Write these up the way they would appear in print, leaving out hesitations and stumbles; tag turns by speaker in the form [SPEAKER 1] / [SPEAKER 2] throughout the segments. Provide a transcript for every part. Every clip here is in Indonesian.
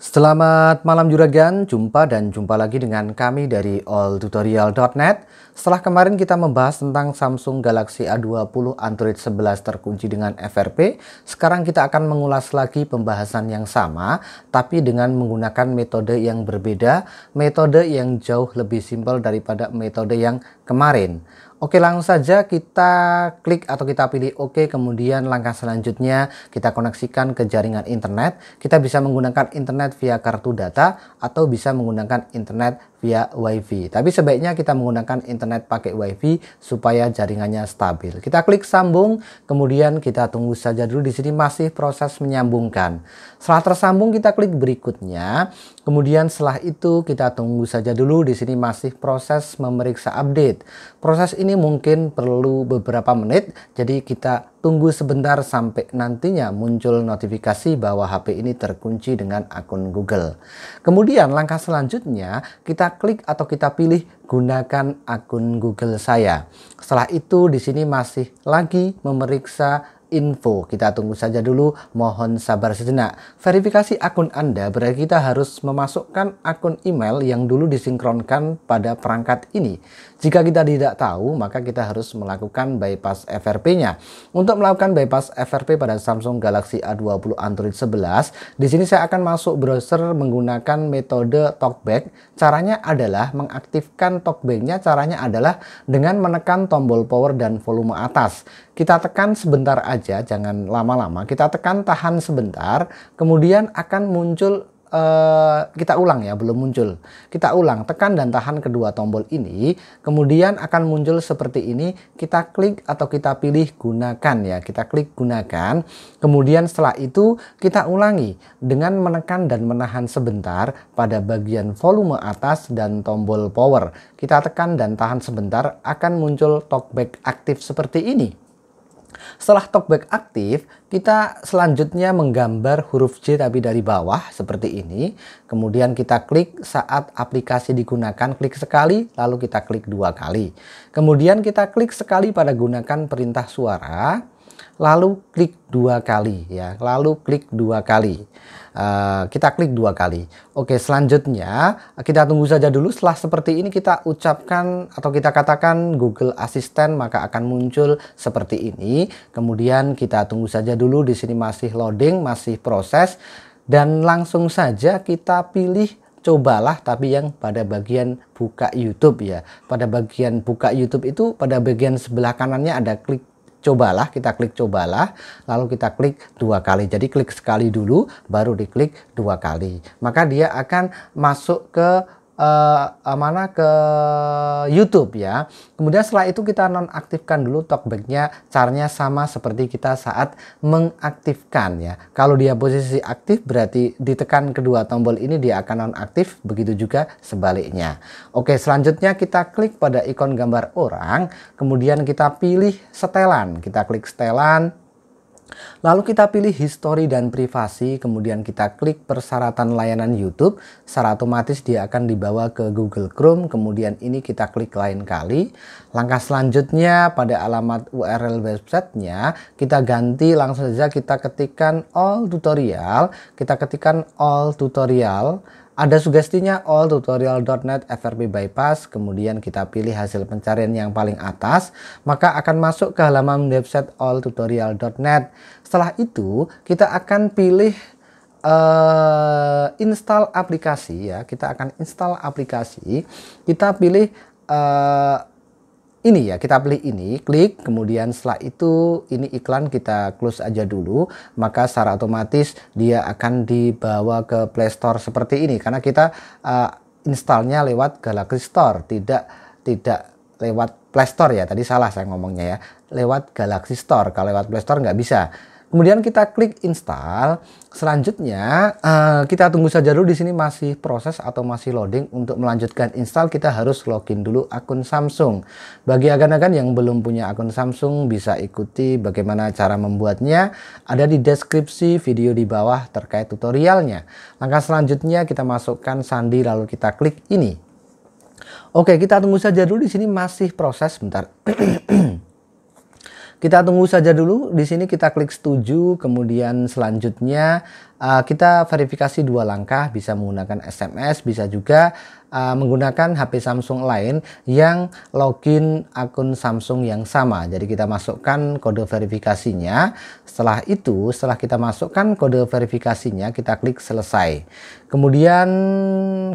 [SPEAKER 1] Selamat malam juragan, jumpa lagi dengan kami dari alltutorial.net. Setelah kemarin kita membahas tentang Samsung Galaxy A20 Android 11 terkunci dengan FRP, sekarang kita akan mengulas lagi pembahasan yang sama, tapi dengan menggunakan metode yang berbeda, metode yang jauh lebih simpel daripada metode yang kemarin. Oke, langsung saja kita klik atau kita pilih OK, kemudian langkah selanjutnya kita koneksikan ke jaringan internet. Kita bisa menggunakan internet via kartu data atau bisa menggunakan internet via WiFi. Tapi sebaiknya kita menggunakan internet pakai WiFi supaya jaringannya stabil. Kita klik sambung, kemudian kita tunggu saja dulu. Di sini masih proses menyambungkan. Setelah tersambung kita klik berikutnya. Kemudian setelah itu kita tunggu saja dulu. Di sini masih proses memeriksa update. Proses ini mungkin perlu beberapa menit, jadi kita tunggu sebentar sampai nantinya muncul notifikasi bahwa HP ini terkunci dengan akun Google. Kemudian langkah selanjutnya kita klik atau kita pilih gunakan akun Google saya. Setelah itu di sini masih lagi memeriksa info. Kita tunggu saja dulu, mohon sabar sejenak. Verifikasi akun Anda berarti kita harus memasukkan akun email yang dulu disinkronkan pada perangkat ini. Jika kita tidak tahu, maka kita harus melakukan bypass FRP-nya. Untuk melakukan bypass FRP pada Samsung Galaxy A20 Android 11, di sini saya akan masuk browser menggunakan metode talkback. Caranya adalah mengaktifkan talkback-nya, caranya adalah dengan menekan tombol power dan volume atas. Kita tekan sebentar aja, jangan lama-lama. Kita tekan tahan sebentar, kemudian akan muncul, kita ulang ya, belum muncul. Kita ulang, tekan dan tahan kedua tombol ini, kemudian akan muncul seperti ini. Kita klik atau kita pilih gunakan ya, kita klik gunakan. Kemudian setelah itu kita ulangi dengan menekan dan menahan sebentar pada bagian volume atas dan tombol power. Kita tekan dan tahan sebentar, akan muncul talkback aktif seperti ini. Setelah talkback aktif, kita selanjutnya menggambar huruf J tapi dari bawah seperti ini. Kemudian kita klik saat aplikasi digunakan, klik sekali, lalu kita klik dua kali. Kemudian kita klik sekali pada gunakan perintah suara, lalu klik dua kali ya, lalu klik dua kali. Kita klik dua kali. Oke, selanjutnya kita tunggu saja dulu. Setelah seperti ini kita ucapkan atau kita katakan Google Assistant, maka akan muncul seperti ini. Kemudian kita tunggu saja dulu. Di sini masih loading, masih proses, dan langsung saja kita pilih cobalah, tapi yang pada bagian buka YouTube ya. Pada bagian buka YouTube itu pada bagian sebelah kanannya ada klik cobalah, kita klik cobalah, lalu kita klik dua kali. Jadi klik sekali dulu, baru diklik dua kali. Maka dia akan masuk ke ke YouTube ya. Kemudian setelah itu kita nonaktifkan dulu talkback-nya. Caranya sama seperti kita saat mengaktifkan ya. Kalau dia posisi aktif berarti ditekan kedua tombol ini dia akan nonaktif, begitu juga sebaliknya. Oke, selanjutnya kita klik pada ikon gambar orang, kemudian kita pilih setelan. Kita klik setelan. Lalu kita pilih histori dan privasi, kemudian kita klik persyaratan layanan YouTube. Secara otomatis dia akan dibawa ke Google Chrome, kemudian ini kita klik lain kali. Langkah selanjutnya pada alamat URL websitenya kita ganti, langsung saja kita ketikkan all tutorial. Kita ketikkan all tutorial. Ada sugestinya alltutorial.net FRP bypass, kemudian kita pilih hasil pencarian yang paling atas, maka akan masuk ke halaman website alltutorial.net. Setelah itu kita akan pilih install aplikasi ya, kita akan install aplikasi. Kita pilih ini ya, kita pilih ini, klik, kemudian setelah itu ini iklan kita close aja dulu, maka secara otomatis dia akan dibawa ke Play Store seperti ini, karena kita installnya lewat Galaxy Store, tidak lewat Play Store ya, tadi salah saya ngomongnya ya, lewat Galaxy Store. Kalau lewat Play Store nggak bisa. Kemudian kita klik install. Selanjutnya kita tunggu saja dulu, di sini masih proses atau masih loading. Untuk melanjutkan install kita harus login dulu akun Samsung. Bagi agan-agan yang belum punya akun Samsung bisa ikuti bagaimana cara membuatnya. Ada di deskripsi video di bawah terkait tutorialnya. Langkah selanjutnya kita masukkan sandi lalu kita klik ini. Oke, kita tunggu saja dulu, di sini masih proses bentar. Kita tunggu saja dulu. Di sini kita klik setuju, kemudian selanjutnya kita verifikasi 2 langkah, bisa menggunakan SMS, bisa juga menggunakan HP Samsung lain yang login akun Samsung yang sama. Jadi kita masukkan kode verifikasinya. Setelah itu, setelah kita masukkan kode verifikasinya, kita klik selesai. Kemudian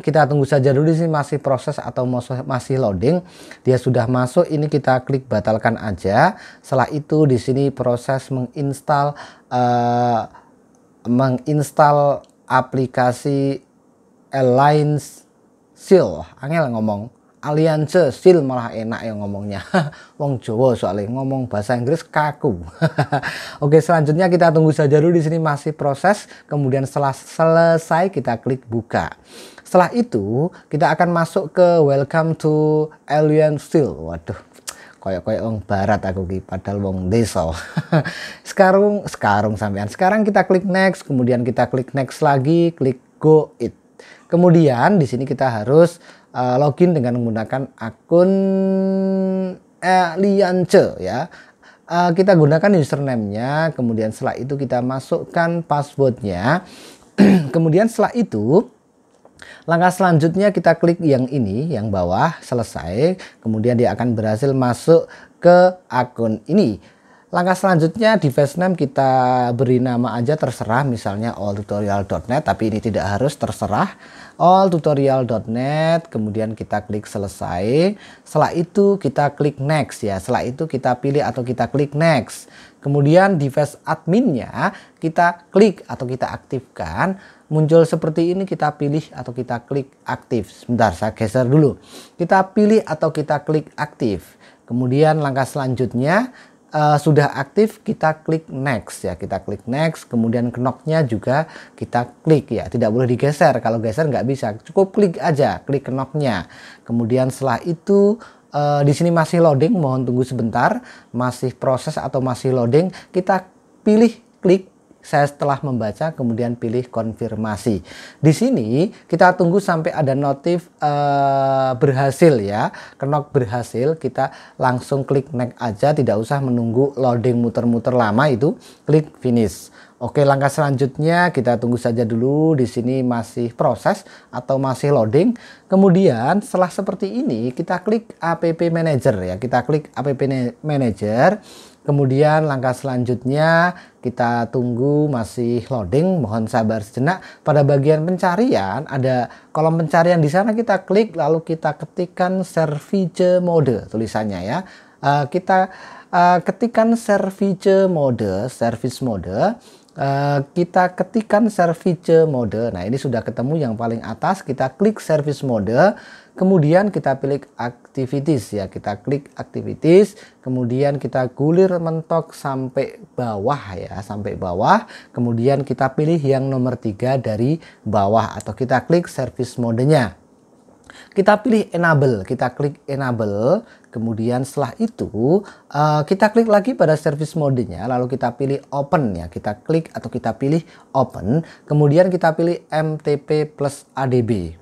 [SPEAKER 1] kita tunggu saja dulu, di sini masih proses atau masih loading. Dia sudah masuk, ini kita klik batalkan aja. Setelah itu di sini proses menginstal aplikasi Alliance Seal. Angel ngomong Alliance Seal, malah enak ya ngomongnya. Wong Jawa soalnya ngomong bahasa Inggris kaku. Oke, selanjutnya kita tunggu saja dulu, di sini masih proses. Kemudian setelah selesai kita klik buka. Setelah itu kita akan masuk ke welcome to Alliance Seal. Waduh, koyok wong barat aku ki, padahal wong desa. sekarang sampean. Sekarang kita klik next, kemudian kita klik next lagi, klik go it. Kemudian di sini kita harus login dengan menggunakan akun Alliance ya. Kita gunakan username-nya, kemudian setelah itu kita masukkan passwordnya. Kemudian setelah itu langkah selanjutnya kita klik yang ini, yang bawah, selesai. Kemudian dia akan berhasil masuk ke akun ini. Langkah selanjutnya device name kita beri nama aja, terserah, misalnya alltutorial.net, tapi ini tidak harus, terserah alltutorial.net. Kemudian kita klik selesai. Setelah itu kita klik next ya. Setelah itu kita pilih atau kita klik next. Kemudian device adminnya kita klik atau kita aktifkan. Muncul seperti ini, kita pilih atau kita klik aktif. Sebentar, saya geser dulu. Kita pilih atau kita klik aktif. Kemudian langkah selanjutnya sudah aktif, kita klik next ya, kita klik next. Kemudian knocknya juga kita klik ya, tidak boleh digeser. Kalau geser nggak bisa, cukup klik aja, klik knocknya. Kemudian setelah itu di sini masih loading, mohon tunggu sebentar, masih proses atau masih loading. Kita pilih klik saya setelah membaca, kemudian pilih konfirmasi. Di sini kita tunggu sampai ada notif berhasil ya, knock berhasil. Kita langsung klik next aja, tidak usah menunggu loading muter-muter lama itu, klik finish. Oke, langkah selanjutnya kita tunggu saja dulu, di sini masih proses atau masih loading. Kemudian setelah seperti ini kita klik app manager ya, kita klik app manager. Kemudian langkah selanjutnya kita tunggu masih loading, mohon sabar sejenak. Pada bagian pencarian ada kolom pencarian, di sana kita klik lalu kita ketikkan service mode tulisannya ya. Kita ketikkan service mode, kita ketikkan service mode. Nah, ini sudah ketemu yang paling atas, kita klik service mode. Kemudian kita pilih activities ya, kita klik activities, kemudian kita gulir mentok sampai bawah ya, sampai bawah. Kemudian kita pilih yang nomor 3 dari bawah atau kita klik service modenya. Kita pilih enable, kita klik enable. Kemudian setelah itu kita klik lagi pada service modenya, lalu kita pilih open ya, kita klik atau kita pilih open. Kemudian kita pilih MTP plus ADB.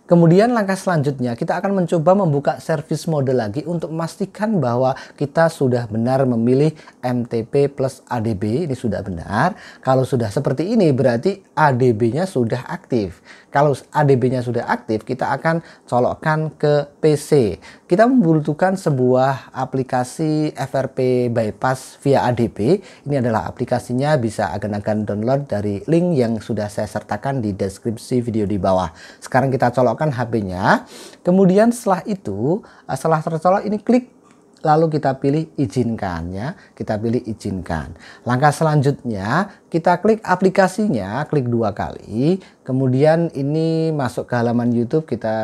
[SPEAKER 1] Kemudian langkah selanjutnya kita akan mencoba membuka service mode lagi untuk memastikan bahwa kita sudah benar memilih MTP plus ADB. Ini sudah benar. Kalau sudah seperti ini berarti ADB-nya sudah aktif. Kalau ADB-nya sudah aktif, kita akan colokkan ke PC. Kita membutuhkan sebuah aplikasi FRP bypass via ADB. Ini adalah aplikasinya, bisa agan-agan download dari link yang sudah saya sertakan di deskripsi video di bawah. Sekarang kita colokkan HP-nya. Kemudian setelah itu, setelah tercolok ini klik, lalu kita pilih izinkan ya, kita pilih izinkan. Langkah selanjutnya kita klik aplikasinya, klik 2 kali. Kemudian ini masuk ke halaman YouTube, kita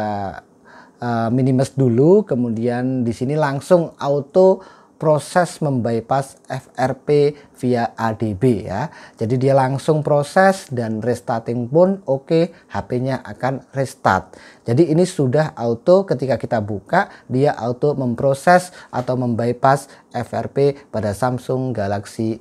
[SPEAKER 1] minimize dulu. Kemudian di sini langsung auto proses membypass FRP via ADB ya. Jadi dia langsung proses dan restarting pun oke, HP-nya akan restart. Jadi ini sudah auto, ketika kita buka dia auto memproses atau membypass FRP pada Samsung Galaxy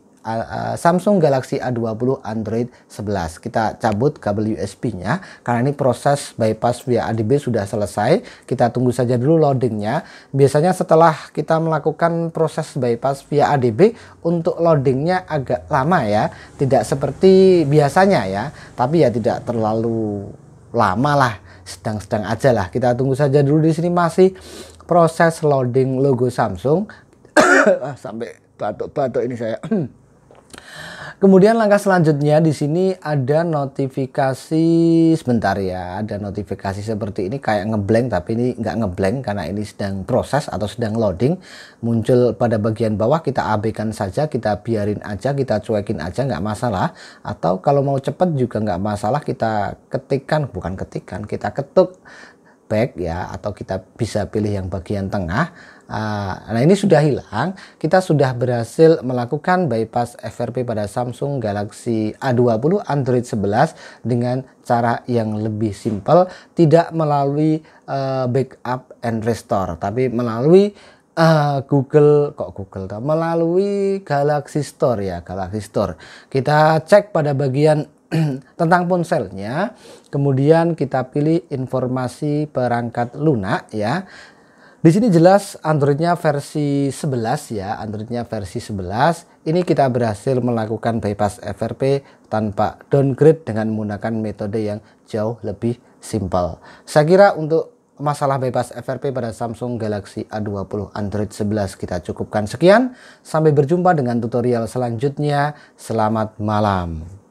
[SPEAKER 1] Samsung Galaxy A20 Android 11. Kita cabut kabel USB-nya karena ini proses bypass via ADB sudah selesai. Kita tunggu saja dulu loadingnya. Biasanya setelah kita melakukan proses bypass via ADB, untuk loadingnya agak lama ya, tidak seperti biasanya ya, tapi ya tidak terlalu lama lah, sedang-sedang aja lah. Kita tunggu saja dulu. Di sini masih proses loading logo Samsung. Sampai batuk-batuk ini saya. Kemudian langkah selanjutnya di sini ada notifikasi, sebentar ya, ada notifikasi seperti ini kayak ngeblank, tapi ini nggak ngeblank karena ini sedang proses atau sedang loading. Muncul pada bagian bawah, kita abaikan saja, kita biarin aja, kita cuekin aja, nggak masalah. Atau kalau mau cepat juga nggak masalah, kita ketikkan, bukan ketikan, kita ketuk back ya, atau kita bisa pilih yang bagian tengah. Nah ini sudah hilang, kita sudah berhasil melakukan bypass FRP pada Samsung Galaxy A20 Android 11 dengan cara yang lebih simpel, tidak melalui backup and restore, tapi melalui melalui Galaxy Store ya, Galaxy Store. Kita cek pada bagian tentang ponselnya, kemudian kita pilih informasi perangkat lunak ya. Di sini jelas Androidnya versi 11 ya, Androidnya versi 11. Ini kita berhasil melakukan bypass FRP tanpa downgrade dengan menggunakan metode yang jauh lebih simpel. Saya kira untuk masalah bypass FRP pada Samsung Galaxy A20 Android 11 kita cukupkan sekian. Sampai berjumpa dengan tutorial selanjutnya. Selamat malam.